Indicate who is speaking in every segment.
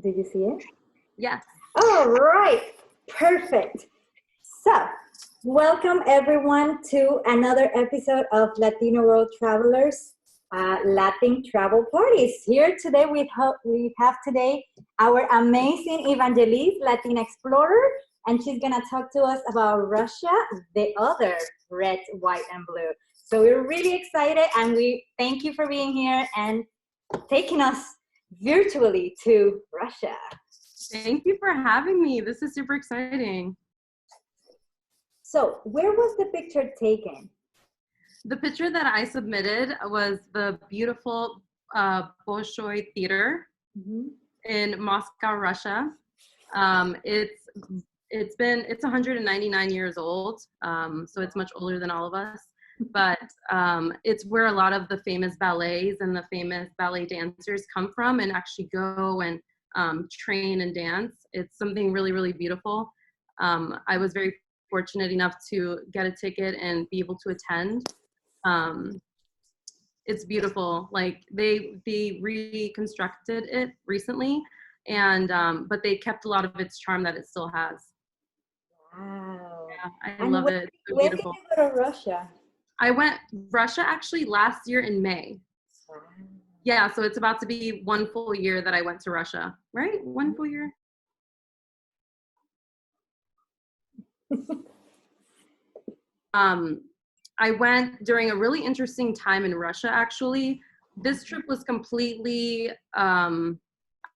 Speaker 1: Did you see it?
Speaker 2: Yes.
Speaker 1: All right, perfect. So, welcome everyone to another episode of Latino World Travelers, Latin Travel Parties. Here today we have today our amazing Ivangellys, Latin explorer, and she's gonna talk to us about Russia, the other red, white, and blue. So we're really excited, and we thank you for being here and taking us virtually to Russia.
Speaker 2: Thank you for having me. This is super exciting.
Speaker 1: So, where was the picture taken?
Speaker 2: The picture that I submitted was the beautiful Bolshoi Theater in Moscow, Russia. It's 199 years old, so it's much older than all of us. But it's where a lot of the famous ballets and the famous ballet dancers come from and actually go and train and dance. It's something really, really beautiful. I was very fortunate enough to get a ticket and be able to attend. It's beautiful. Like they reconstructed it recently, and but they kept a lot of its charm that it still has.
Speaker 1: Wow.
Speaker 2: Yeah, I love it. It's so
Speaker 1: when
Speaker 2: beautiful.
Speaker 1: did you go to Russia?
Speaker 2: I went Russia actually last year in May.
Speaker 1: Wow.
Speaker 2: Yeah, so it's about to be 1 full year that I went to Russia, right? 1 full year. I went during a really interesting time in Russia, actually. This trip was completely out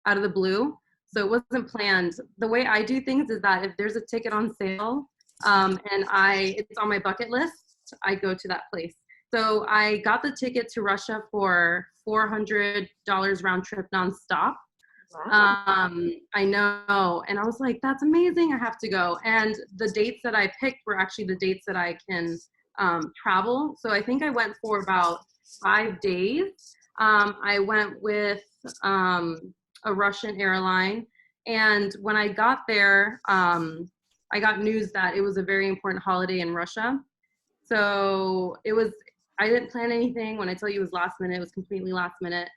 Speaker 2: of the blue, so it wasn't planned. The way I do things is that if there's a ticket on sale and it's on my bucket list, I go to that place. So I got the ticket to Russia for $400 round trip nonstop.
Speaker 1: Wow.
Speaker 2: I know, and I was like, that's amazing, I have to go. And the dates that I picked were actually the dates that I can travel. So I think I went for about 5 days. I went with a Russian airline, and when I got there, I got news that it was a very important holiday in Russia. So I didn't plan anything. When I tell you it was last minute, it was completely last minute.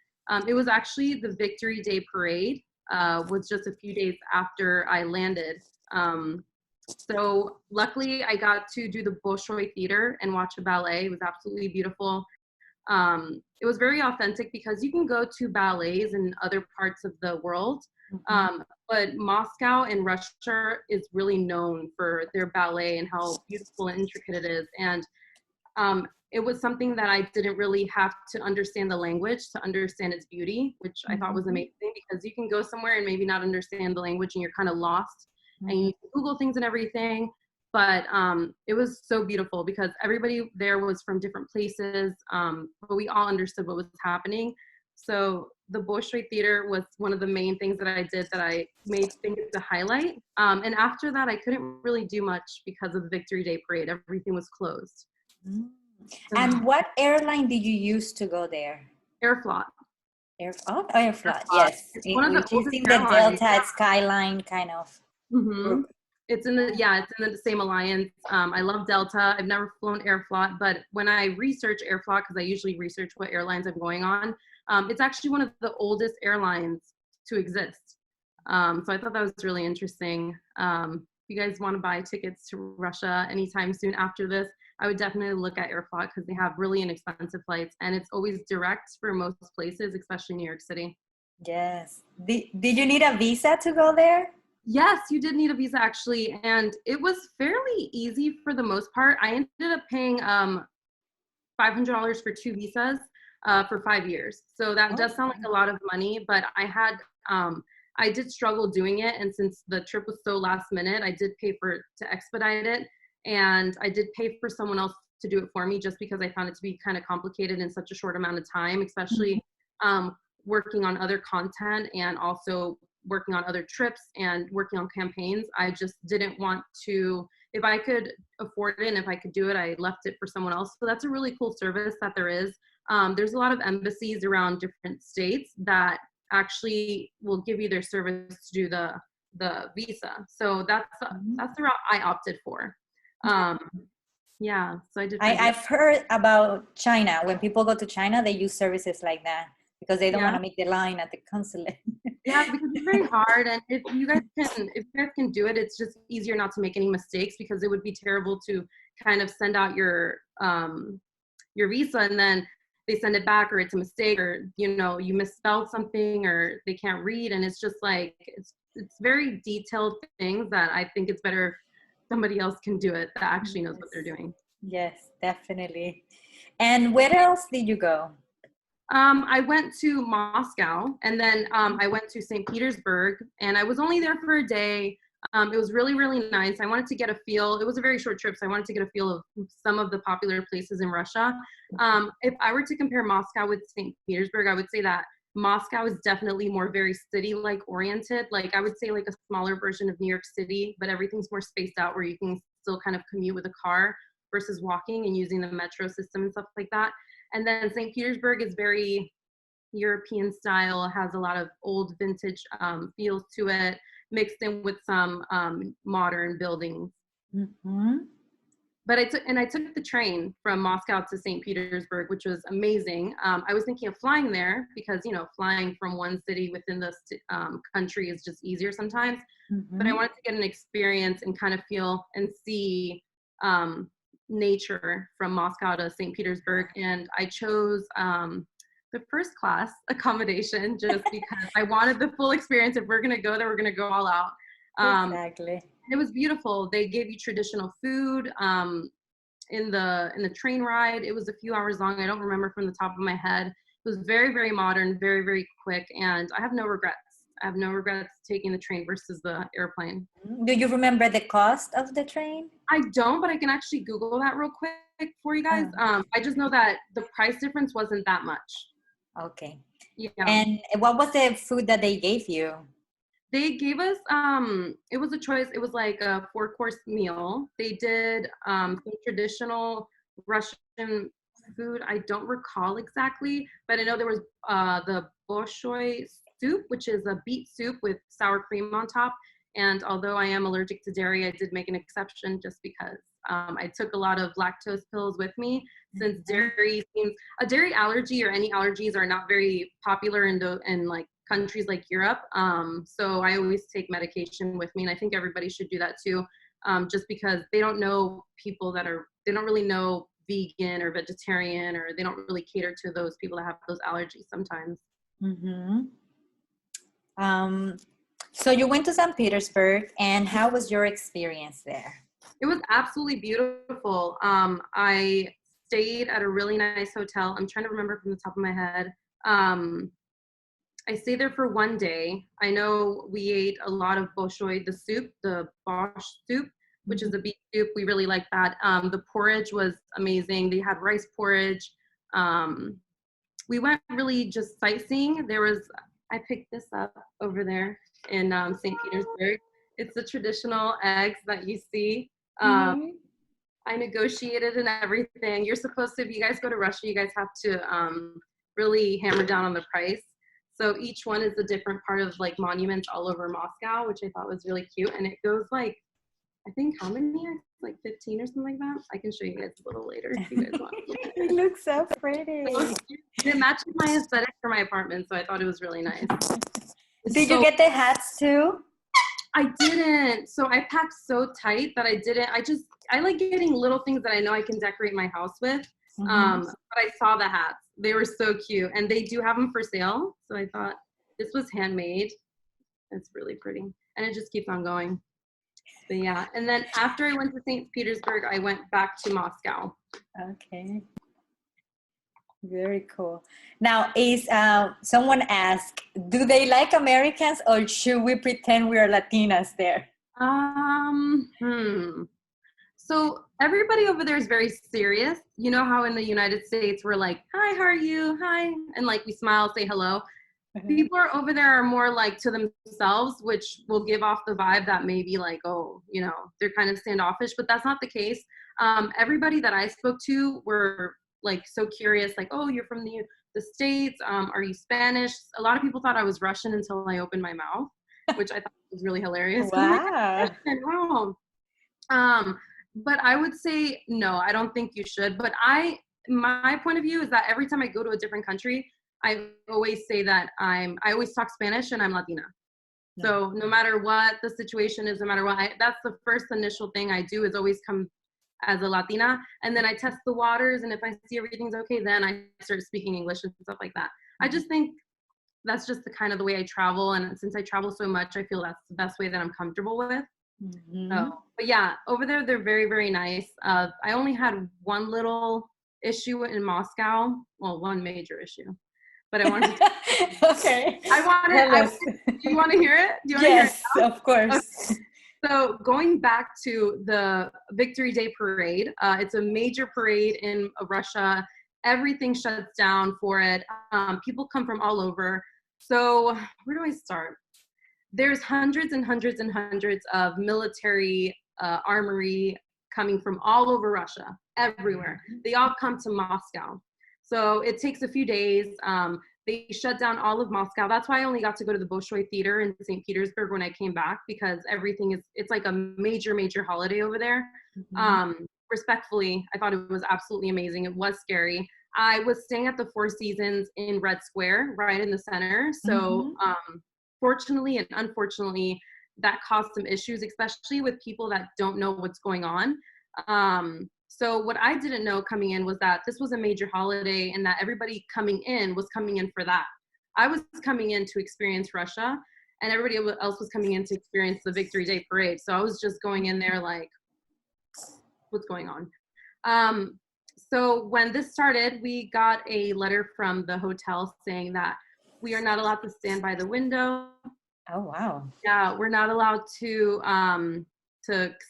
Speaker 2: It was actually the Victory Day parade, was just a few days after I landed. So luckily I got to do the Bolshoi Theater and watch a ballet. It was absolutely beautiful. It was very authentic because you can go to ballets in other parts of the world, but Moscow and Russia is really known for their ballet and how beautiful and intricate it is. And it was something that I didn't really have to understand the language to understand its beauty, which I thought was amazing, because you can go somewhere and maybe not understand the language and you're kind of lost and you Google things and everything. But it was so beautiful because everybody there was from different places, but we all understood what was happening. So the Bolshoi Theater was one of the main things that I did that I think it's a highlight. And after that, I couldn't really do much because of the Victory Day parade. Everything was closed.
Speaker 1: And what airline did you use to go there?
Speaker 2: Airflot.
Speaker 1: Airflot, yes.
Speaker 2: One of the
Speaker 1: Which is
Speaker 2: oldest
Speaker 1: in the
Speaker 2: airlines.
Speaker 1: Delta Skyline kind of.
Speaker 2: It's in the same alliance. I love Delta. I've never flown Airflot, but when I research Airflot, because I usually research what airlines I'm going on, it's actually one of the oldest airlines to exist. So I thought that was really interesting. If you guys want to buy tickets to Russia anytime soon after this, I would definitely look at Airflot because they have really inexpensive flights, and it's always direct for most places, especially New York City.
Speaker 1: Yes. Did you need a visa to go there?
Speaker 2: Yes, you did need a visa actually, and it was fairly easy for the most part. I ended up paying $500 for 2 visas for 5 years. So that does sound like a lot of money, but I did struggle doing it, and since the trip was so last minute, I did pay to expedite it, and I did pay for someone else to do it for me just because I found it to be kind of complicated in such a short amount of time, especially working on other content and also working on other trips and working on campaigns. I just didn't want to, if I could afford it and if I could do it, I left it for someone else. So that's a really cool service that there is. There's a lot of embassies around different states that actually will give you their service to do the visa. So that's the route I opted for. Yeah, so I did.
Speaker 1: I've heard about China. When people go to China, they use services like that because they don't want to make the line at the consulate.
Speaker 2: Yeah, because it's very hard, and if you guys can do it, it's just easier not to make any mistakes, because it would be terrible to kind of send out your visa and then they send it back, or it's a mistake, or you misspelled something, or they can't read, and it's just like it's very detailed things that I think it's better if somebody else can do it that actually knows what they're doing.
Speaker 1: Yes, definitely. And where else did you go?
Speaker 2: I went to Moscow, and then I went to St. Petersburg, and I was only there for a day. It was really, really nice. I wanted to get a feel. It was a very short trip, so I wanted to get a feel of some of the popular places in Russia. If I were to compare Moscow with St. Petersburg, I would say that Moscow is definitely more very city-like oriented. Like I would say like a smaller version of New York City, but everything's more spaced out where you can still kind of commute with a car versus walking and using the metro system and stuff like that. And then St. Petersburg is very European style, has a lot of old vintage feels to it, mixed in with some modern buildings.
Speaker 1: Mm-hmm.
Speaker 2: But I took the train from Moscow to St. Petersburg, which was amazing. I was thinking of flying there because, flying from one city within the country is just easier sometimes.
Speaker 1: Mm-hmm.
Speaker 2: But I wanted to get an experience and kind of feel and see nature from Moscow to St. Petersburg. And I chose the first class accommodation just because I wanted the full experience. If we're going to go there, we're going to go all out.
Speaker 1: Exactly.
Speaker 2: It was beautiful. They gave you traditional food in the train ride. It was a few hours long. I don't remember from the top of my head. It was very, very modern, very, very quick. And I have no regrets. I have no regrets taking the train versus the airplane.
Speaker 1: Do you remember the cost of the train?
Speaker 2: I don't, but I can actually Google that real quick for you guys. I just know that the price difference wasn't that much.
Speaker 1: Okay.
Speaker 2: Yeah.
Speaker 1: And what was the food that they gave you?
Speaker 2: They gave us, it was a choice. It was like a 4-course meal. They did some traditional Russian food. I don't recall exactly, but I know there was the bolshoi soup, which is a beet soup with sour cream on top. And although I am allergic to dairy, I did make an exception just because I took a lot of lactose pills with me, since dairy seems, a dairy allergy or any allergies are not very popular in like countries like Europe. So I always take medication with me, and I think everybody should do that too, just because they don't know people they don't really know vegan or vegetarian, or they don't really cater to those people that have those allergies sometimes.
Speaker 1: Mm-hmm. So you went to St. Petersburg, and how was your experience there?
Speaker 2: It was absolutely beautiful. I stayed at a really nice hotel. I'm trying to remember from the top of my head. I stayed there for one day. I know we ate a lot of bolshoi, the soup, the borscht soup, which is a beef soup. We really liked that. The porridge was amazing. They had rice porridge. We went really just sightseeing. I picked this up over there in St. Petersburg. It's the traditional eggs that you see. I negotiated and everything. You're supposed to, if you guys go to Russia, you guys have to really hammer down on the price. So each one is a different part of like monuments all over Moscow, which I thought was really cute. And it goes like, I think how many years? Like 15 or something like that. I can show you guys a little later if you guys want.
Speaker 1: It looks so pretty.
Speaker 2: It matches my aesthetic for my apartment, so I thought it was really nice.
Speaker 1: Did you get the hats too?
Speaker 2: I didn't. So I packed so tight that I didn't. I like getting little things that I know I can decorate my house with. But I saw the hats. They were so cute, and they do have them for sale. So I thought this was handmade. It's really pretty, and it just keeps on going. But yeah, and then after I went to St. Petersburg, I went back to Moscow.
Speaker 1: Okay. Very cool. Now, is someone asked, do they like Americans, or should we pretend we are Latinas there?
Speaker 2: So everybody over there is very serious. You know how in the United States we're like, hi, how are you? Hi. And like we smile, say hello. People over there are more like to themselves, which will give off the vibe that maybe like, oh, they're kind of standoffish, but that's not the case. Everybody that I spoke to were like so curious, like, oh, you're from the States. Are you Spanish? A lot of people thought I was Russian until I opened my mouth, which I thought was really hilarious.
Speaker 1: Wow.
Speaker 2: But I would say, no, I don't think you should. But my point of view is that every time I go to a different country, I always say that I always talk Spanish and I'm Latina. So no matter what the situation is, no matter what, that's the first initial thing I do is always come as a Latina. And then I test the waters. And if I see everything's okay, then I start speaking English and stuff like that. I just think that's just the kind of the way I travel. And since I travel so much, I feel that's the best way that I'm comfortable with. So, but yeah, over there, they're very, very nice. I only had one little issue in Moscow. Well, one major issue. But I wanted to.
Speaker 3: Okay.
Speaker 2: Do you want to hear it? Do you want
Speaker 3: Yes,
Speaker 2: to hear it?
Speaker 3: of course.
Speaker 2: Okay. So going back to the Victory Day parade, it's a major parade in Russia. Everything shuts down for it. People come from all over. So where do I start? There's hundreds and hundreds and hundreds of military armory coming from all over Russia, everywhere. They all come to Moscow. So it takes a few days. They shut down all of Moscow. That's why I only got to go to the Bolshoi Theater in St. Petersburg when I came back, because it's like a major, major holiday over there. Respectfully, I thought it was absolutely amazing. It was scary. I was staying at the Four Seasons in Red Square, right in the center. So fortunately and unfortunately, that caused some issues, especially with people that don't know what's going on. So what I didn't know coming in was that this was a major holiday and that everybody coming in was coming in for that. I was coming in to experience Russia, and everybody else was coming in to experience the Victory Day parade. So I was just going in there like, what's going on? So when this started, we got a letter from the hotel saying that we are not allowed to stand by the window.
Speaker 3: Oh, wow.
Speaker 2: Yeah, we're not allowed to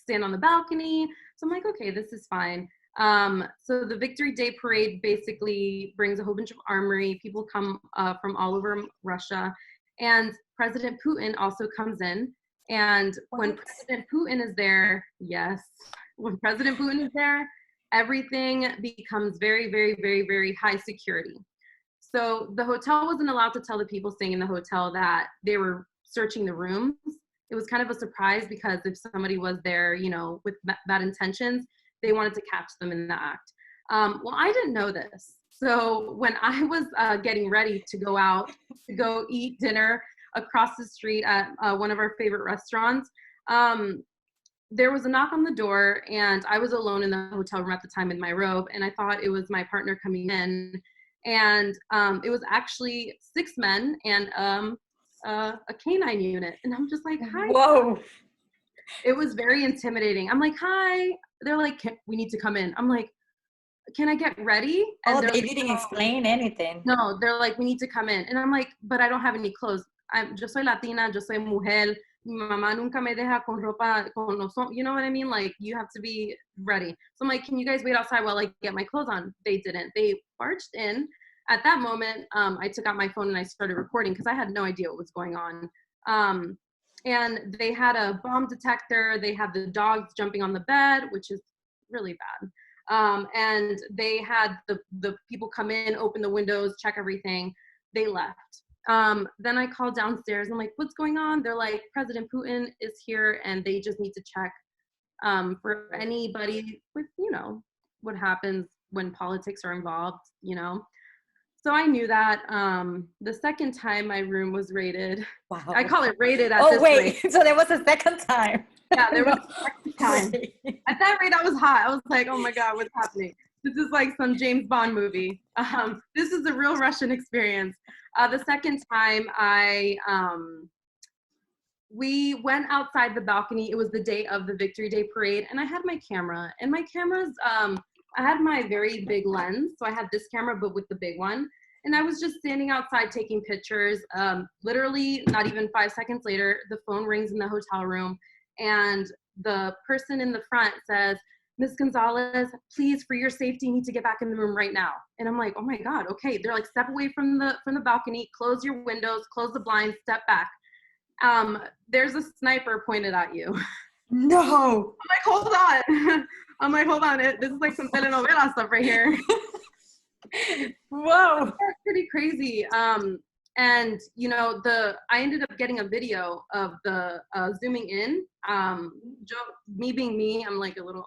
Speaker 2: stand on the balcony. So I'm like, okay, this is fine. So the Victory Day parade basically brings a whole bunch of armory. People come from all over Russia. And President Putin also comes in. And when President Putin is there, yes, when President Putin is there, everything becomes very, very, very, very high security. So the hotel wasn't allowed to tell the people staying in the hotel that they were searching the rooms. It was kind of a surprise because if somebody was there, you know, with bad intentions, they wanted to catch them in the act. Well, I didn't know this. So when I was getting ready to go out to go eat dinner across the street at one of our favorite restaurants, there was a knock on the door, and I was alone in the hotel room at the time in my robe, and I thought it was my partner coming in. And it was actually 6 men and a canine unit. And I'm just like, hi.
Speaker 3: Whoa.
Speaker 2: It was very intimidating. I'm like, hi. They're like, we need to come in. I'm like, can I get ready? And
Speaker 3: They
Speaker 2: like,
Speaker 3: didn't explain anything.
Speaker 2: No, they're like, we need to come in. And I'm like, but I don't have any clothes. Yo soy Latina, yo soy mujer. Mi mamá nunca me deja con ropa, you know what I mean? Like, you have to be ready. So I'm like, can you guys wait outside while I get my clothes on? They didn't. They barged in. At that moment, I took out my phone and I started recording because I had no idea what was going on. And they had a bomb detector. They had the dogs jumping on the bed, which is really bad. And they had the people come in, open the windows, check everything. They left. Then I called downstairs. I'm like, what's going on? They're like, President Putin is here and they just need to check for anybody with, you know, what happens when politics are involved, you know. So I knew that. The second time my room was raided.
Speaker 3: Wow.
Speaker 2: I call it raided at this
Speaker 3: rate.
Speaker 2: rate.
Speaker 3: So there was a second time.
Speaker 2: Yeah, there was a second time. At that rate, I was hot. I was like, oh my God, what's happening? This is like some James Bond movie. This is a real Russian experience. The second time we went outside the balcony. It was the day of the Victory Day parade, and I had my camera. And my camera's, I had my very big lens, so I had this camera, but with the big one. And I was just standing outside taking pictures. Literally, not even 5 seconds later, the phone rings in the hotel room, and the person in the front says, Ms. Gonzalez, please, for your safety, you need to get back in the room right now. And I'm like, oh my God, okay. They're like, step away from the balcony, close your windows, close the blinds, step back. There's a sniper pointed at you.
Speaker 3: No.
Speaker 2: I'm like, hold on. I'm like, hold on. This is like some telenovela stuff right here.
Speaker 3: Whoa.
Speaker 2: That's pretty crazy. And you know, I ended up getting a video of the zooming in. Me being me, I'm like a little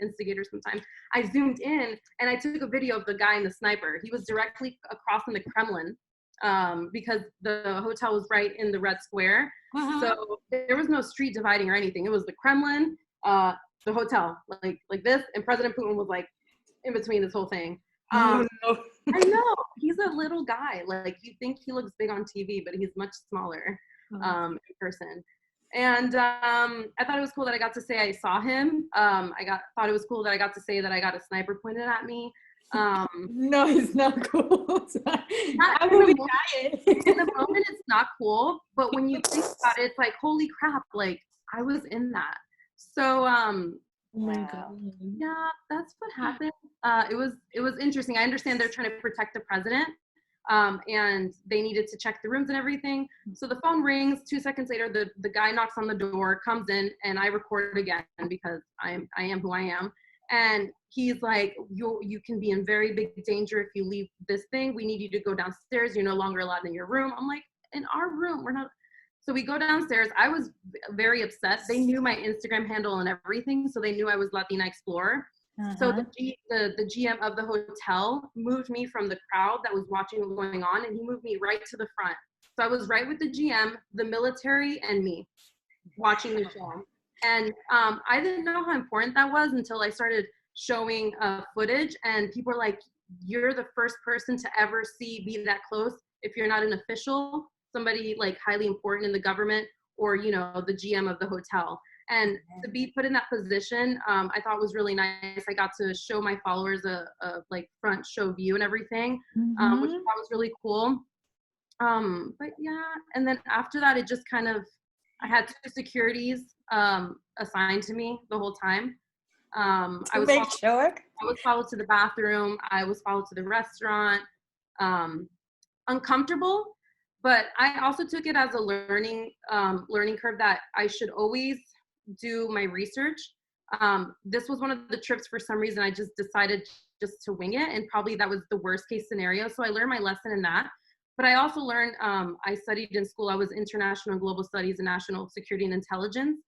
Speaker 2: instigators sometimes. I zoomed in and I took a video of the guy in the sniper. He was directly across from the Kremlin, because the hotel was right in the Red Square. So there was no street dividing or anything. It was the Kremlin, the hotel, like this, and President Putin was like in between this whole thing.
Speaker 3: Oh, no.
Speaker 2: I know, he's a little guy. Like, you think he looks big on TV, but he's much smaller in person. And I thought it was cool that I got to say I saw him. Thought it was cool that I got to say that I got a sniper pointed at me.
Speaker 3: No, it's not cool.
Speaker 2: I
Speaker 3: will be
Speaker 2: dying. In the moment, it's not cool, but when you think about it, it's like, holy crap! Like, I was in that. So
Speaker 3: Oh my God.
Speaker 2: yeah, that's what happened. It was interesting. I understand they're trying to protect the president, and they needed to check the rooms and everything. So the phone rings. 2 seconds later, the guy knocks on the door, comes in, and I record again because I am who I am. And he's like, you can be in very big danger if you leave this thing. We need you to go downstairs. You're no longer allowed in your room. I'm like, in our room, we're not. So we go downstairs. I was very upset. They knew my Instagram handle and everything, so they knew I was Latina Explorer. So the GM of the hotel moved me from the crowd that was watching what was going on, and he moved me right to the front. So I was right with the GM, the military, and me watching the show. And I didn't know how important that was until I started showing footage, and people were like, you're the first person to ever be that close if you're not an official, somebody like highly important in the government, or, you know, the GM of the hotel. And to be put in that position, I thought was really nice. I got to show my followers a like front show view and everything, which I thought was really cool. But yeah, and then after that, it just kind of, I had 2 securities assigned to me the whole time. I was followed to the bathroom. I was followed to the restaurant. Uncomfortable, but I also took it as a learning curve that I should always do my research. This was one of the trips, for some reason, I just decided just to wing it, and probably that was the worst case scenario. So I learned my lesson in that. But I also learned, I studied in school, I was international and global studies and national security and intelligence.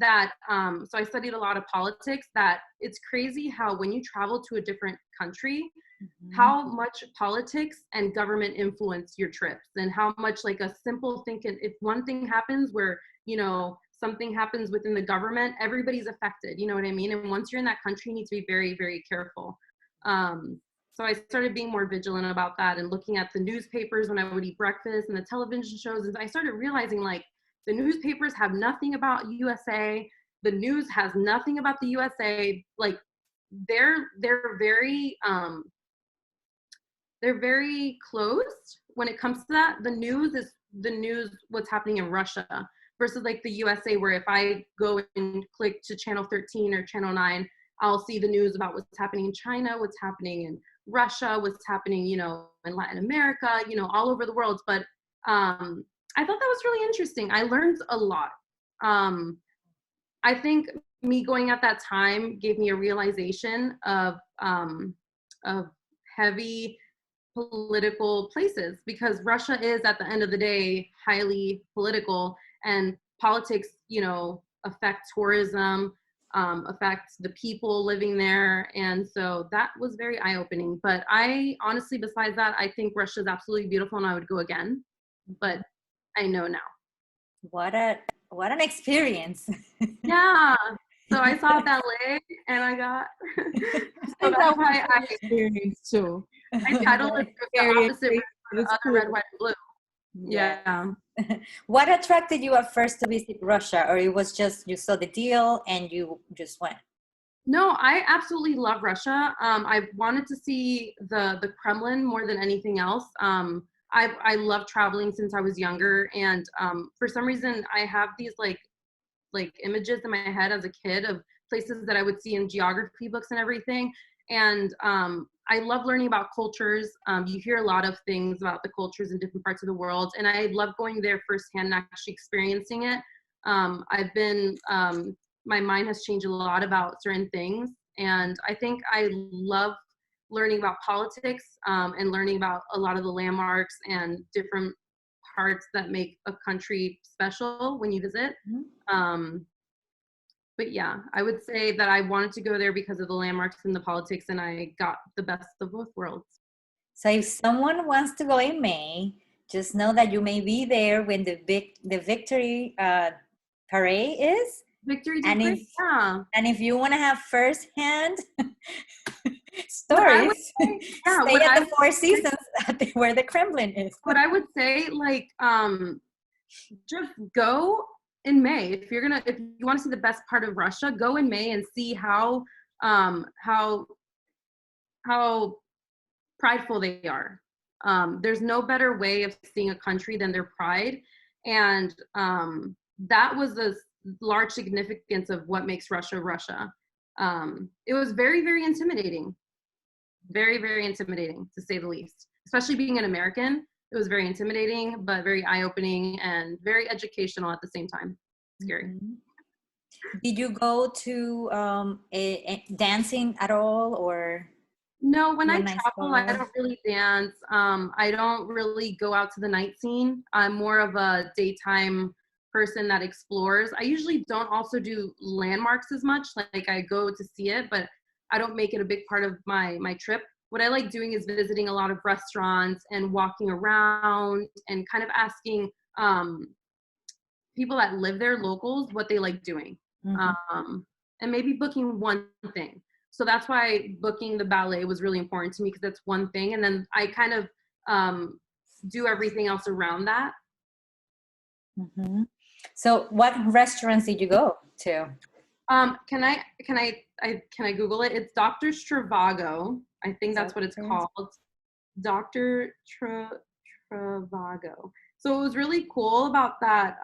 Speaker 2: So I studied a lot of politics. That it's crazy how when you travel to a different country, how much politics and government influence your trips, and how much like a simple thing can, if one thing happens where, you know, something happens within the government, everybody's affected, you know what I mean? And once you're in that country, you need to be very, very careful. So I started being more vigilant about that and looking at the newspapers when I would eat breakfast and the television shows. And I started realizing, like, the newspapers have nothing about USA. The news has nothing about the USA. Like, they're very closed when it comes to that. The news is the news, what's happening in Russia, versus like the USA, where if I go and click to channel 13 or channel 9, I'll see the news about what's happening in China, what's happening in Russia, what's happening, you know, in Latin America, you know, all over the world. But I thought that was really interesting. I learned a lot. I think me going at that time gave me a realization of heavy political places, because Russia is, at the end of the day, highly political, and politics, you know, affect tourism, affects the people living there. And so that was very eye-opening. But I honestly, besides that, I think Russia is absolutely beautiful and I would go again, but I know now.
Speaker 3: What an experience.
Speaker 2: Yeah. So I saw ballet and I got,
Speaker 4: I think that was my experience too.
Speaker 2: I titled it the opposite of the other red, white, and blue. Yeah.
Speaker 3: What attracted you at first to visit Russia, or it was just you saw the deal and you just went?
Speaker 2: No, I absolutely love Russia. I wanted to see the Kremlin more than anything else. I love traveling since I was younger, and for some reason I have these like images in my head as a kid of places that I would see in geography books and everything. And I love learning about cultures. You hear a lot of things about the cultures in different parts of the world, and I love going there firsthand and actually experiencing it. I've been, my mind has changed a lot about certain things, and I think I love learning about politics and learning about a lot of the landmarks and different parts that make a country special when you visit. But yeah, I would say that I wanted to go there because of the landmarks and the politics, and I got the best of both worlds.
Speaker 3: So if someone wants to go in May, just know that you may be there when the victory parade is.
Speaker 2: Victory Day
Speaker 3: And
Speaker 2: parade, yeah.
Speaker 3: And if you want to have first-hand
Speaker 2: What I would
Speaker 3: stories,
Speaker 2: say, yeah,
Speaker 3: stay
Speaker 2: what
Speaker 3: at
Speaker 2: I
Speaker 3: the
Speaker 2: would
Speaker 3: Four
Speaker 2: say,
Speaker 3: Seasons where the Kremlin is.
Speaker 2: what I would say, like, just go in May. If you want to see the best part of Russia, go in May and see how prideful they are. There's no better way of seeing a country than their pride, and that was the large significance of what makes Russia Russia. It was very, very intimidating, very, very intimidating to say the least. Especially being an American, it was very intimidating, but very eye-opening and very educational at the same time. Scary.
Speaker 3: Mm-hmm. Did you go to dancing at all, or?
Speaker 2: No, when I
Speaker 3: Nice
Speaker 2: travel, I
Speaker 3: bar?
Speaker 2: don't really dance. I don't really go out to the night scene. I'm more of a daytime person that explores. I usually don't also do landmarks as much. Like I go to see it, but I don't make it a big part of my trip. What I like doing is visiting a lot of restaurants and walking around and kind of asking people that live there, locals, what they like doing.
Speaker 3: Mm-hmm.
Speaker 2: And maybe booking one thing. So that's why booking the ballet was really important to me, because that's one thing. And then I kind of do everything else around that.
Speaker 3: Mm-hmm. So what restaurants did you go to?
Speaker 2: Can I Google it? It's Dr. Stravago. I think that's what it's called. Dr. Travago. So it was really cool about that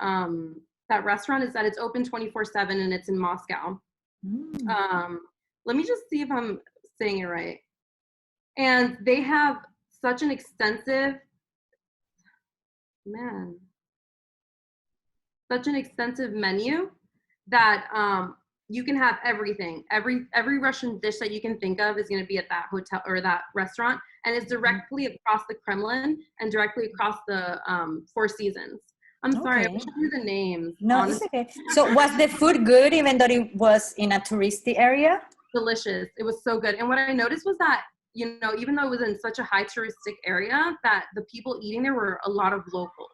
Speaker 2: that restaurant is that it's open 24/7 and it's in Moscow. Let me just see if I'm saying it right. And they have such an extensive menu that you can have everything. Every Russian dish that you can think of is going to be at that hotel or that restaurant, and it's directly across the Kremlin and directly across the Four Seasons. I'm sorry, I wish I knew the names.
Speaker 3: No,
Speaker 2: honestly.
Speaker 3: it's okay. So was the food good, even though it was in a touristy area?
Speaker 2: Delicious. It was so good. And what I noticed was that, you know, even though it was in such a high touristic area, that the people eating there were a lot of locals.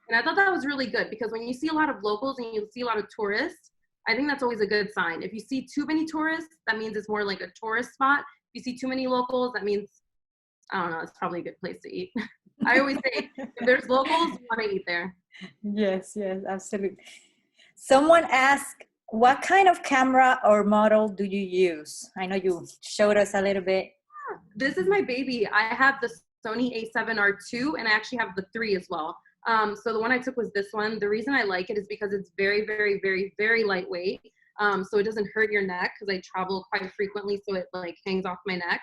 Speaker 2: And I thought that was really good, because when you see a lot of locals and you see a lot of tourists, I think that's always a good sign. If you see too many tourists, that means it's more like a tourist spot. If you see too many locals, that means, I don't know, it's probably a good place to eat. I always say, if there's locals, you want to eat there.
Speaker 3: Yes, absolutely. Someone asked, what kind of camera or model do you use? I know you showed us a little bit.
Speaker 2: This is my baby. I have the Sony A7R II, and I actually have the 3 as well. So the one I took was this one. The reason I like it is because it's very, very, very, very lightweight. So it doesn't hurt your neck, because I travel quite frequently, so it like hangs off my neck.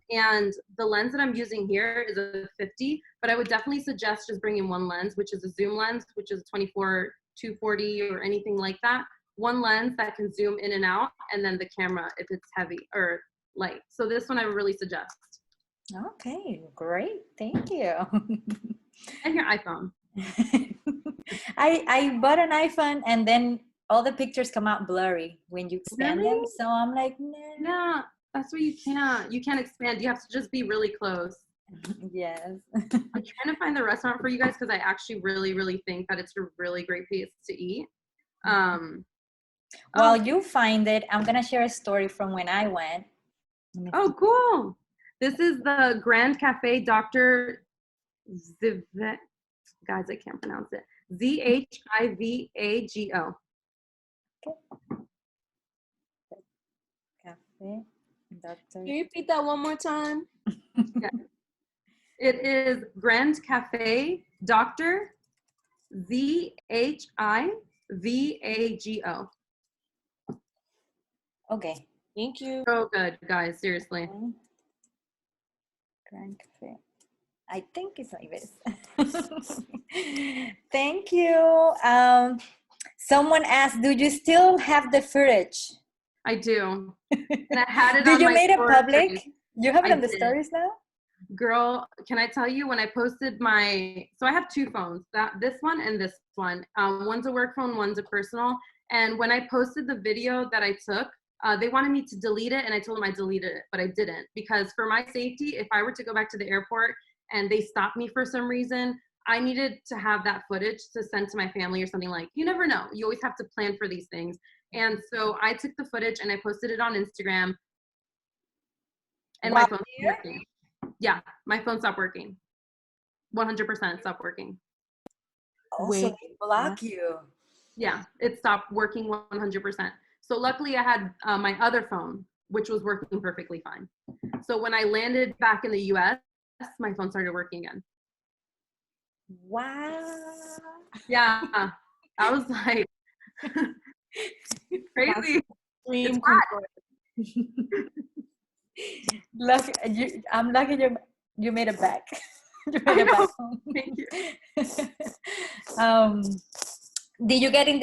Speaker 2: And the lens that I'm using here is a 50, but I would definitely suggest just bringing one lens, which is a zoom lens, which is 24-240 or anything like that. One lens that can zoom in and out, and then the camera if it's heavy or light. So this one I would really suggest.
Speaker 3: Okay, great. Thank you.
Speaker 2: And your iPhone.
Speaker 3: I bought an iPhone, and then all the pictures come out blurry when you expand them. So I'm like, nah.
Speaker 2: Yeah, that's what you can't expand. You have to just be really close.
Speaker 3: Yes.
Speaker 2: I'm trying to find the restaurant for you guys, because I actually really, really think that it's a really great place to eat.
Speaker 3: While you find it, I'm gonna share a story from when I went.
Speaker 2: Oh, cool. This is the Grand Cafe Dr. Zivago. Guys, I can't pronounce it. Zivago.
Speaker 3: Cafe Dr.
Speaker 4: Can you repeat that one more time?
Speaker 2: Yeah. It is Grand Cafe Dr. Zivago.
Speaker 3: Okay.
Speaker 4: Thank you.
Speaker 2: So good, guys. Seriously.
Speaker 3: Grand Cafe. I think it's like this. Thank you. Someone asked, do you still have the footage?
Speaker 2: I do. And I had it
Speaker 3: Did
Speaker 2: on
Speaker 3: you
Speaker 2: my
Speaker 3: made it
Speaker 2: stories.
Speaker 3: public? You have it
Speaker 2: I
Speaker 3: on the
Speaker 2: did.
Speaker 3: stories now?
Speaker 2: Girl, can I tell you, when I posted so I have two phones, this one and this one. One's a work phone, one's a personal. And when I posted the video that I took, they wanted me to delete it, and I told them I deleted it, but I didn't, because for my safety, if I were to go back to the airport and they stopped me for some reason, I needed to have that footage to send to my family or something. Like, you never know. You always have to plan for these things. And so I took the footage and I posted it on Instagram, and my phone stopped working. Yeah, my phone stopped working. 100% stopped working.
Speaker 3: Also, they block you.
Speaker 2: Yeah, it stopped working 100%. So luckily I had my other phone, which was working perfectly fine. So when I landed back in the US, my phone started working again.
Speaker 3: Wow.
Speaker 2: Yeah, I was like, crazy.
Speaker 3: Dream
Speaker 2: It's
Speaker 3: come Lucky, I'm lucky you made it back. You made it back home.
Speaker 2: Thank you.
Speaker 3: Did you get in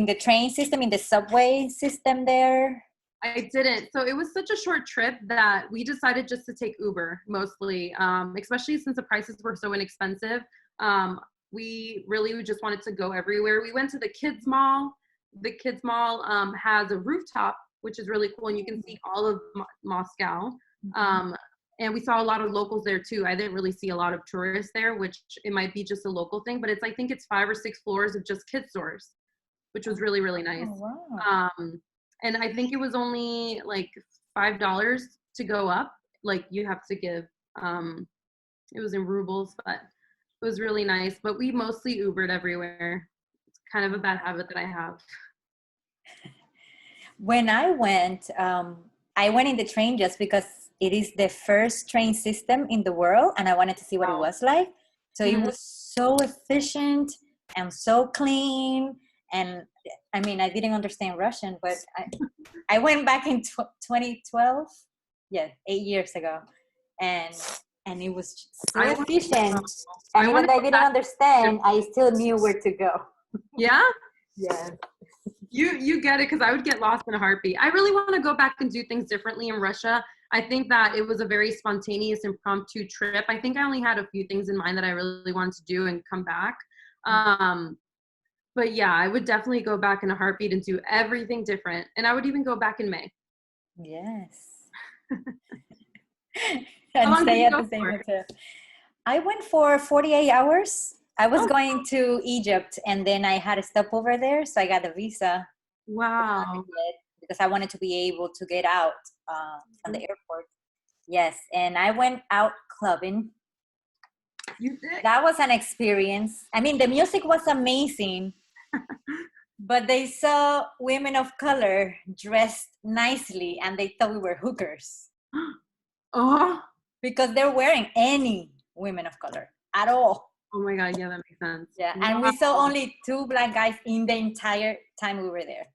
Speaker 3: the train system, in the subway system there?
Speaker 2: I didn't. So it was such a short trip that we decided just to take Uber mostly, especially since the prices were so inexpensive. We really just wanted to go everywhere. We went to the kids mall. The kids mall has a rooftop, which is really cool, and you can see all of Moscow. And we saw a lot of locals there too. I didn't really see a lot of tourists there, which it might be just a local thing, but I think it's 5 or 6 floors of just kids stores, which was really, really nice.
Speaker 3: Oh, wow.
Speaker 2: And I think it was only like $5 to go up. Like you have to give, it was in rubles, but it was really nice. But we mostly Ubered everywhere. It's kind of a bad habit that I have.
Speaker 3: When I went in the train just because it is the first train system in the world, and I wanted to see what it was like. So it was so efficient and so clean. And I mean, I didn't understand Russian, but I went back in 2012, 8 years ago, and it was so efficient. And even though I didn't understand, I still knew where to go.
Speaker 2: Yeah?
Speaker 3: Yeah.
Speaker 2: You get it, because I would get lost in a heartbeat. I really want to go back and do things differently in Russia. I think that it was a very spontaneous, impromptu trip. I think I only had a few things in mind that I really wanted to do and come back. But yeah, I would definitely go back in a heartbeat and do everything different. And I would even go back in May.
Speaker 3: Yes. And stay at the same hotel. I went for 48 hours. I was going to Egypt, and then I had a stopover there, so I got a visa.
Speaker 2: Wow.
Speaker 3: Because I wanted to be able to get out from the airport. Yes, and I went out clubbing.
Speaker 2: You did?
Speaker 3: That was an experience. I mean, the music was amazing, but they saw women of color dressed nicely, and they thought we were hookers.
Speaker 2: Oh.
Speaker 3: Because they're wearing any women of color at all.
Speaker 2: Oh my God, yeah, that makes sense.
Speaker 3: Yeah, and we saw only 2 black guys in the entire time we were there.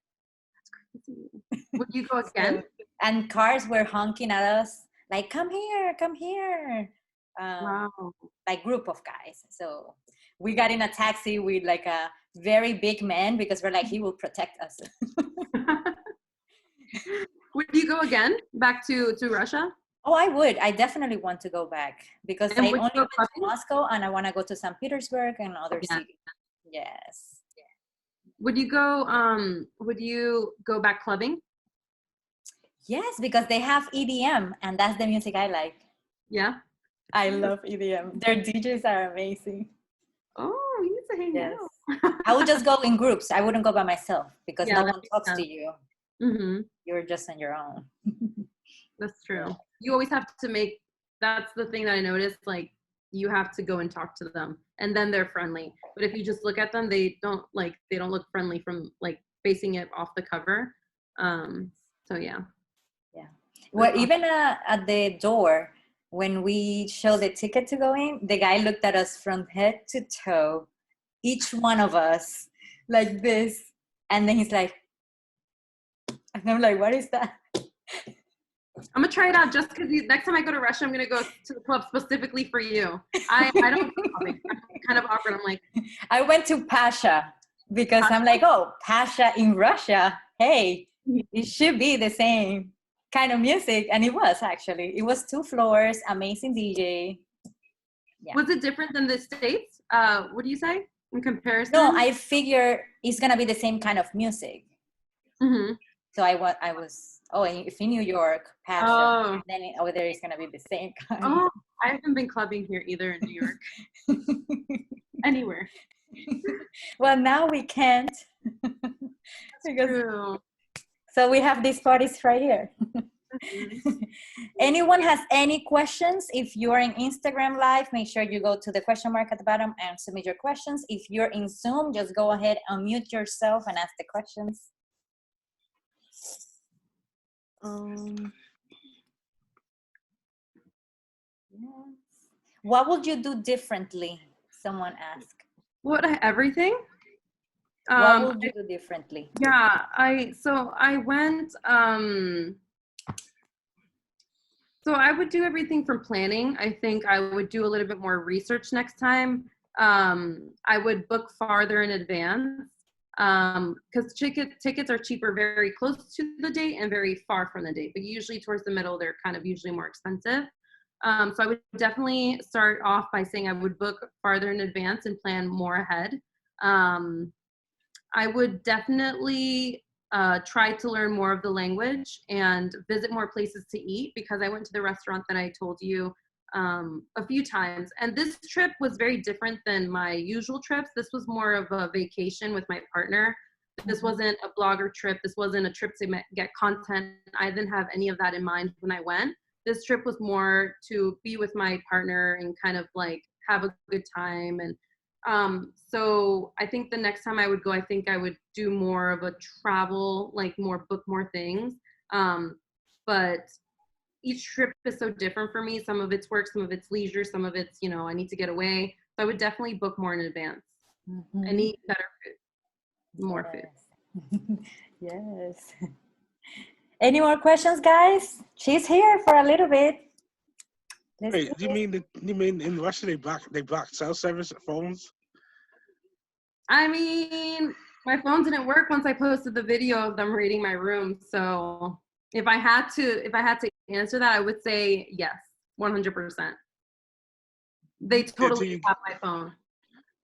Speaker 2: That's crazy. Would you go again?
Speaker 3: And cars were honking at us, like, come here, come here.
Speaker 2: Wow.
Speaker 3: Like group of guys. So we got in a taxi with like a very big man because we're like, he will protect us.
Speaker 2: Would you go again back to Russia?
Speaker 3: Oh, I would. I definitely want to go back because I only went to
Speaker 2: clubbing?
Speaker 3: Moscow, and I want to go to St. Petersburg and other cities. Yes.
Speaker 2: Would you go back clubbing?
Speaker 3: Yes, because they have EDM, and that's the music I like.
Speaker 2: Yeah.
Speaker 3: I love EDM. Their DJs are amazing.
Speaker 2: Oh, we need to hang out.
Speaker 3: I would just go in groups. I wouldn't go by myself because no one talks to you.
Speaker 2: Mm-hmm.
Speaker 3: You're just on your own.
Speaker 2: That's true. You always have to that's the thing that I noticed, like you have to go and talk to them and then they're friendly. But if you just look at them, they don't look friendly from like basing it off the cover. So yeah. Yeah.
Speaker 3: Well, even at the door, when we showed the ticket to go in, the guy looked at us from head to toe, each one of us like this. And then he's like, and I'm like, what is that?
Speaker 2: I'm gonna try it out just because next time I go to Russia, I'm gonna go to the club specifically for you. I don't I'm kind of awkward. I'm like,
Speaker 3: I went to Pasha because I'm like, oh, Pasha in Russia. Hey, it should be the same kind of music. And it was actually. It was 2 floors, amazing DJ.
Speaker 2: Yeah. Was it different than the States? What do you say in comparison?
Speaker 3: No, I figure it's gonna be the same kind of music.
Speaker 2: Mhm.
Speaker 3: So I was if in New York, passion,
Speaker 2: Oh.
Speaker 3: then over there is gonna be the same kind.
Speaker 2: Oh, I haven't been clubbing here either in New York. Anywhere.
Speaker 3: Well, now we can't. Because,
Speaker 2: True.
Speaker 3: so we have these parties right here. Anyone has any questions? If you are in Instagram Live, make sure you go to the question mark at the bottom and submit your questions. If you're in Zoom, just go ahead, unmute yourself and ask the questions. Yes. What would you do differently? Someone asked.
Speaker 2: Everything?
Speaker 3: What would you do differently?
Speaker 2: Yeah, I went, so I would do everything from planning. I think I would do a little bit more research next time. I would book farther in advance, because tickets are cheaper very close to the date and very far from the date, but usually towards the middle, they're kind of usually more expensive. So I would definitely start off by saying I would book farther in advance and plan more ahead. I would definitely try to learn more of the language and visit more places to eat, because I went to the restaurant that I told you a few times. And this trip was very different than my usual trips. This was more of a vacation with my partner. This wasn't a blogger trip. This wasn't a trip to get content. I didn't have any of that in mind when I went. This trip was more to be with my partner and kind of like have a good time. And so I think the next time I would go, I think I would do more of a travel, like book more things. But each trip is so different for me. Some of it's work, some of it's leisure, some of it's, I need to get away. So I would definitely book more in advance and eat better food, more food.
Speaker 3: Yes. Any more questions, guys? She's here for a little bit.
Speaker 5: Wait, you mean in Russia they block cell service phones?
Speaker 2: I mean, my phone didn't work once I posted the video of them raiding my room. So if I had to answer that, I would say yes, 100%. They totally have my phone.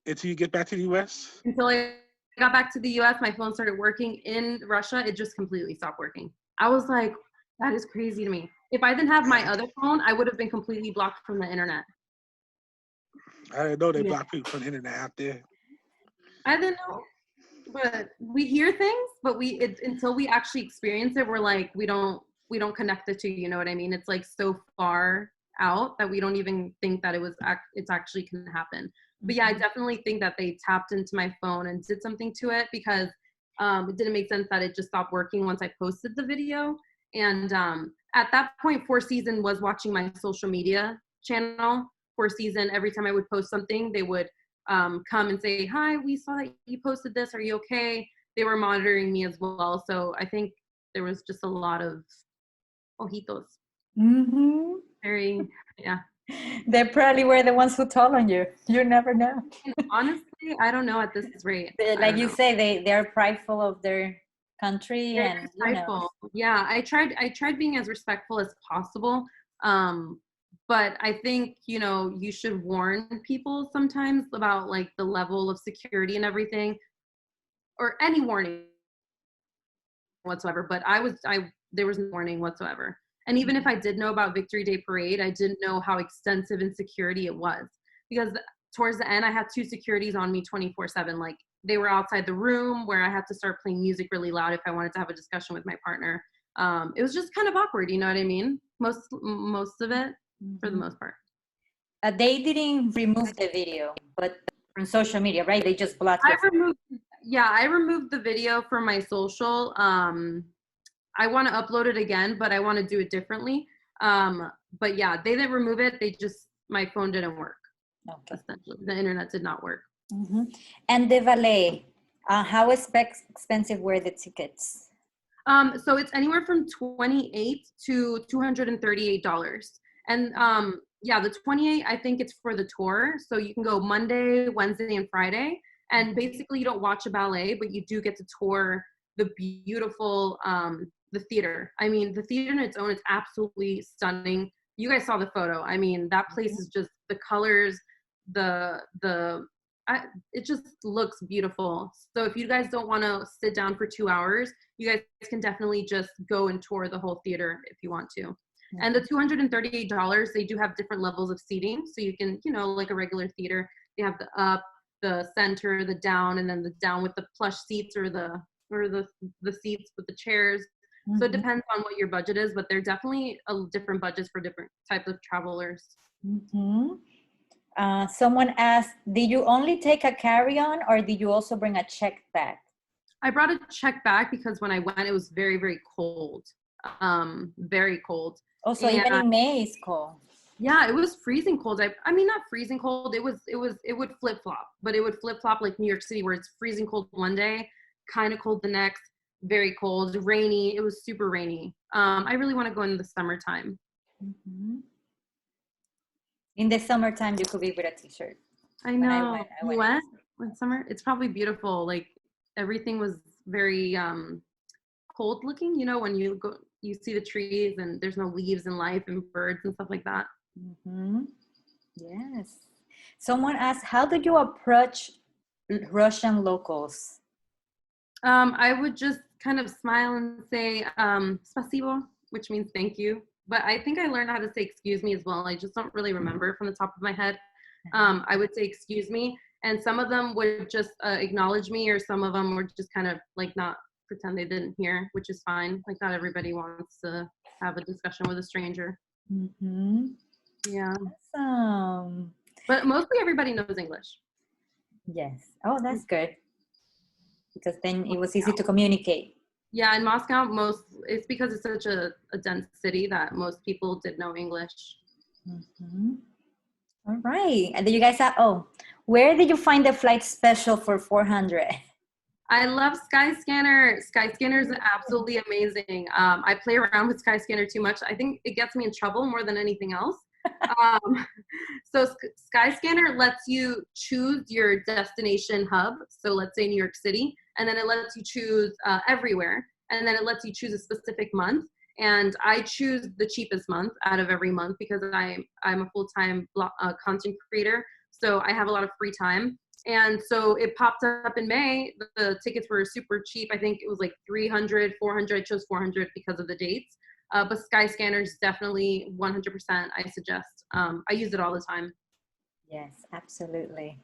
Speaker 5: Until you get back to the US?
Speaker 2: Until I got back to the US, my phone started working. In Russia, it just completely stopped working. I was like, that is crazy to me. If I didn't have my other phone, I would have been completely blocked from the internet.
Speaker 5: I didn't know they block people from the internet out there.
Speaker 2: I didn't know, but we hear things, but until we actually experience it, we're like, we don't connect the two. You know what I mean? It's like so far out that we don't even think that it's actually can happen. But yeah, I definitely think that they tapped into my phone and did something to it, because it didn't make sense that it just stopped working once I posted the video. And at that point, Four Seasons was watching my social media channel. Four Seasons, every time I would post something, they would come and say, hi, we saw that you posted this. Are you okay? They were monitoring me as well. So I think there was just a lot of ojitos.
Speaker 3: Mm-hmm.
Speaker 2: Very, yeah.
Speaker 3: They probably were the ones who told on you. You never know.
Speaker 2: And honestly, I don't know at this rate.
Speaker 3: Like you say, they're prideful of their country.
Speaker 2: Very
Speaker 3: and
Speaker 2: prideful. Yeah, I tried being as respectful as possible. But I think, you should warn people sometimes about like the level of security and everything, or any warning whatsoever. But there was no warning whatsoever. And even if I did know about Victory Day Parade, I didn't know how extensive in security it was, because towards the end, I had 2 securities on me 24/7. Like they were outside the room where I had to start playing music really loud if I wanted to have a discussion with my partner. It was just kind of awkward. You know what I mean? Most of it, for the most part.
Speaker 3: They didn't remove the video, but from social media, right? They just blocked it.
Speaker 2: I removed the video from my social. I want to upload it again, but I want to do it differently. But yeah, they didn't remove it. My phone didn't work. Okay. Essentially, the internet did not work.
Speaker 3: Mm-hmm. And the valet, how expensive were the tickets?
Speaker 2: So it's anywhere from $28 to $238. And the 28, I think it's for the tour. So you can go Monday, Wednesday, and Friday. And basically you don't watch a ballet, but you do get to tour the beautiful, the theater. I mean, the theater in its own is absolutely stunning. You guys saw the photo. I mean, that place is just the colors, I it just looks beautiful. So if you guys don't want to sit down for 2 hours, you guys can definitely just go and tour the whole theater if you want to. And the $238, they do have different levels of seating. So you can, you know, like a regular theater, they have the up, the center, the down, and then the down with the plush seats or the seats with the chairs. So it depends on what your budget is, but they're definitely different budgets for different types of travelers.
Speaker 3: Someone asked, did you only take a carry-on or did you also bring a check bag?
Speaker 2: I brought a check bag because when I went, it was very, very cold. Very cold.
Speaker 3: Also, even in May it's cold.
Speaker 2: Yeah, it was freezing cold. I mean, not freezing cold. It would flip-flop, but it would flip-flop like New York City where it's freezing cold one day, kind of cold the next, very cold, rainy. It was super rainy. I really want to go in the summertime.
Speaker 3: In the summertime, you could be with a t-shirt.
Speaker 2: I know. You went in summer? It's probably beautiful. Like everything was very cold looking, you know, when you go, you see the trees and there's no leaves and life and birds and stuff like that.
Speaker 3: Yes. Someone asked, how did you approach Russian locals?
Speaker 2: I would just kind of smile and say spasibo, which means thank you. But I think I learned how to say excuse me as well. I just don't really remember from the top of my head. I would say excuse me, and some of them would just acknowledge me, or some of them would just kind of like not pretend they didn't hear, which is fine. Like not everybody wants to have a discussion with a stranger. Yeah.
Speaker 3: Awesome.
Speaker 2: But mostly everybody knows English.
Speaker 3: Yes. Oh, that's good. Because then it was easy to communicate.
Speaker 2: Yeah, in Moscow, it's because it's such a dense city that most people did know English.
Speaker 3: All right. And then you guys said, where did you find the flight special for 400?
Speaker 2: I love Skyscanner. Skyscanner is absolutely amazing. I play around with Skyscanner too much. I think it gets me in trouble more than anything else. So Skyscanner lets you choose your destination hub. So let's say New York City, and then it lets you choose everywhere. And then it lets you choose a specific month. And I choose the cheapest month out of every month because I'm a full-time content creator. So I have a lot of free time. And so it popped up in May. The tickets were super cheap. I think it was like 300, 400. I chose 400 because of the dates. But Skyscanner is definitely 100% I suggest. I use it all the time.
Speaker 3: Yes, absolutely.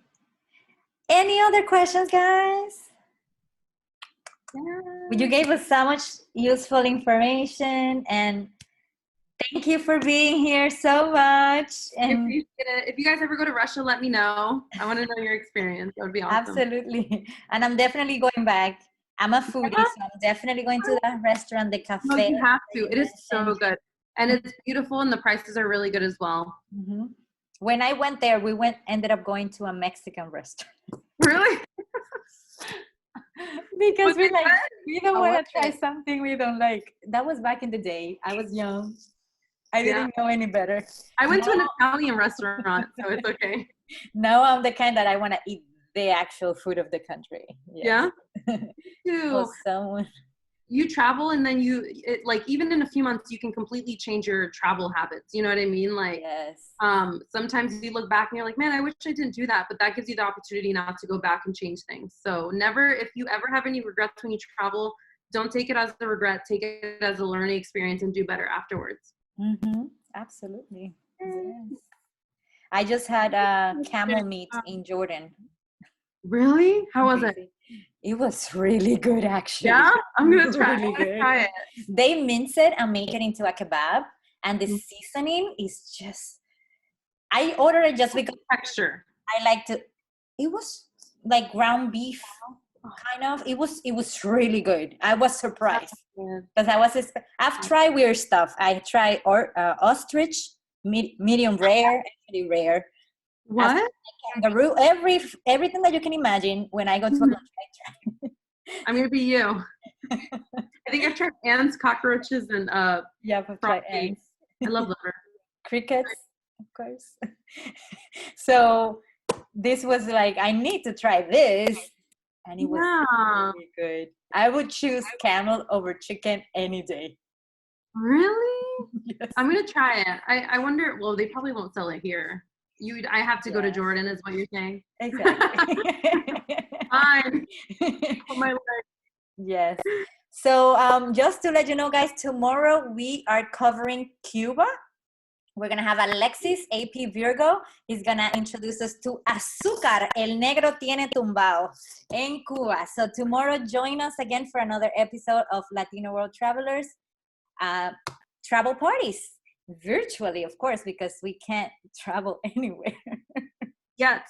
Speaker 3: Any other questions, guys? Yeah. You gave us so much useful information, and thank you for being here so much. And
Speaker 2: I appreciate it. If you guys ever go to Russia, let me know. I want to know your experience. That would be awesome.
Speaker 3: Absolutely. And I'm definitely going back. I'm a foodie, so I'm definitely going to that restaurant, the cafe.
Speaker 2: No, you have to. It is so good. And it's beautiful, and the prices are really good as well.
Speaker 3: When I went there, ended up going to a Mexican restaurant.
Speaker 2: Really?
Speaker 3: Because we don't want to try something we don't like. That was back in the day. I was young. I didn't know any better.
Speaker 2: I went to an Italian restaurant, so it's okay.
Speaker 3: Now I'm the kind that I want to eat the actual food of the country. Yes.
Speaker 2: Yeah. You travel, and then even in a few months, you can completely change your travel habits. You know what I mean? Like,
Speaker 3: yes.
Speaker 2: Sometimes you look back and you're like, man, I wish I didn't do that. But that gives you the opportunity not to go back and change things. So if you ever have any regrets when you travel, don't take it as a regret. Take it as a learning experience and do better afterwards.
Speaker 3: Absolutely. Yes. I just had a camel meat in Jordan.
Speaker 2: Really? How was it?
Speaker 3: It was really good, actually.
Speaker 2: Yeah? I'm going to try it.
Speaker 3: They mince it and make it into a kebab. And the seasoning is just... I ordered it just because...
Speaker 2: Texture.
Speaker 3: I liked it. It was like ground beef, kind of. It was really good. I was surprised. Because I've tried weird stuff. I tried ostrich, medium rare, actually rare.
Speaker 2: What?
Speaker 3: Kangaroo, everything that you can imagine. When I go to a country, I try.
Speaker 2: I'm gonna be you. I think I've tried ants, cockroaches, and
Speaker 3: I've tried ants.
Speaker 2: I love liver.
Speaker 3: Crickets, of course. So this was like, I need to try this, and it was really good. I would choose camel over chicken any day.
Speaker 2: Really?
Speaker 3: Yes.
Speaker 2: I'm gonna try it. I wonder. Well, they probably won't sell it here. I have to go to
Speaker 3: Yes.
Speaker 2: Jordan, is what you're saying.
Speaker 3: Exactly.
Speaker 2: Fine. Put my leg.
Speaker 3: Yes. So just to let you know, guys, tomorrow we are covering Cuba. We're going to have Alexis, AP Virgo. He's going to introduce us to Azúcar, El Negro Tiene Tumbao in Cuba. So tomorrow, join us again for another episode of Latino World Travelers. Travel parties, virtually, of course, because we can't travel anywhere.
Speaker 2: Yes.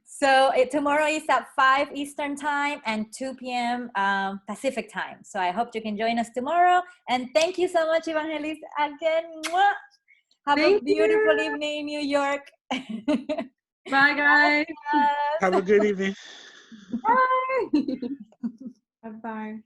Speaker 3: So tomorrow is at 5 Eastern time and 2 p.m. Pacific time. So I hope you can join us tomorrow. And thank you so much, Ivangellys, again. Mwah! Have a beautiful evening in New York.
Speaker 2: Bye, guys.
Speaker 5: Have a good evening.
Speaker 2: Bye. Bye-bye.